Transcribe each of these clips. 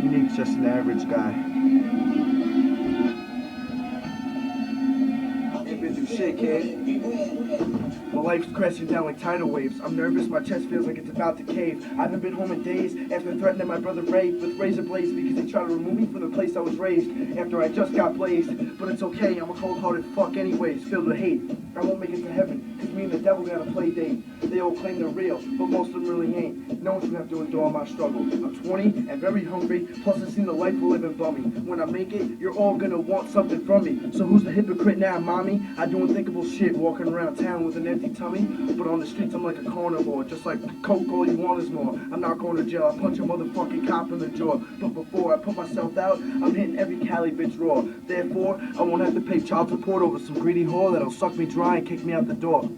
Unique's just an average guy. Ain't been through shit, kid. My life's crashing down like tidal waves. I'm nervous, my chest feels like it's about to cave. I haven't been home in days after threatening my brother Ray with razor blades because he tried to remove me from the place I was raised after I just got blazed. But it's okay, I'm a cold-hearted fuck anyways, filled with hate. I won't make it to heaven, cause me and the devil got a play date. They all claim they're real, but most of them really ain't. No one's gonna have to endure my struggle. I'm 20 and very hungry, plus I've seen the life we're living bummy. When I make it, you're all gonna want something from me. So who's the hypocrite now, mommy? I do unthinkable shit, walking around town with an empty tummy. But on the streets I'm like a carnivore, just like coke, all you want is more. I'm not going to jail, I punch a motherfucking cop in the jaw. But before I put myself out, I'm hitting every Cali bitch raw. Therefore, I won't have to pay child support over some greedy whore that'll suck me dry and kick me out the door.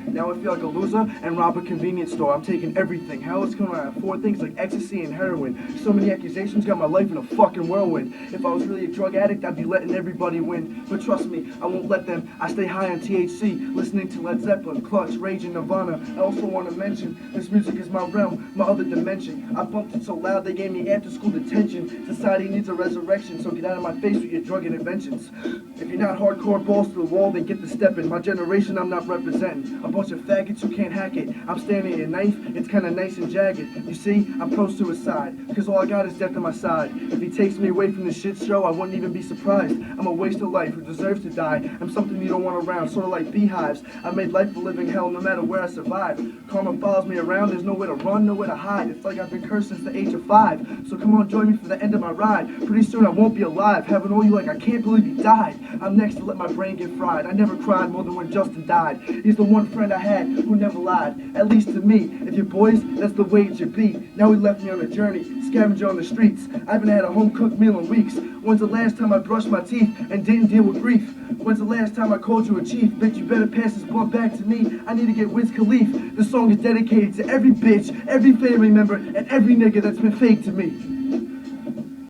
Now I feel like a loser and rob a convenience store. I'm taking everything. How else can I afford things like ecstasy and heroin? So many accusations got my life in a fucking whirlwind. If I was really a drug addict, I'd be letting everybody win. But trust me, I won't let them. I stay high on THC, listening to Led Zeppelin, Clutch, Rage, and Nirvana. I also want to mention, this music is my realm, my other dimension. I bumped it so loud they gave me after-school detention. Society needs a resurrection, so get out of my face with your drug interventions. If you're not hardcore balls to the wall, then get the step in. My generation I'm not representing. A bunch of faggots who can't hack it. I'm standing at a knife, it's kinda nice and jagged. You see, I'm pro-suicide, cause all I got is death on my side. If he takes me away from this shit show, I wouldn't even be surprised. I'm a waste of life who deserves to die. I'm something you don't want around, sorta like beehives. I made life a living hell no matter where I survive. Karma follows me around, there's nowhere to run, nowhere to hide. It's like I've been cursed since the age of 5. So come on, join me for the end of my ride. Pretty soon I won't be alive, having all you like I can't believe he died. I'm next to let my brain get fried. I never cried more than when Justin died. He's the one friend I had who never lied, at least to me. If you're boys, that's the way it should be. Now he left me on a journey, scavenger on the streets. I haven't had a home-cooked meal in weeks. When's the last time I brushed my teeth and didn't deal with grief? When's the last time I called you a chief? Bitch, you better pass this blunt back to me. I need to get Wiz Khalif. The song is dedicated to every bitch, every family member, and every nigga that's been fake to me.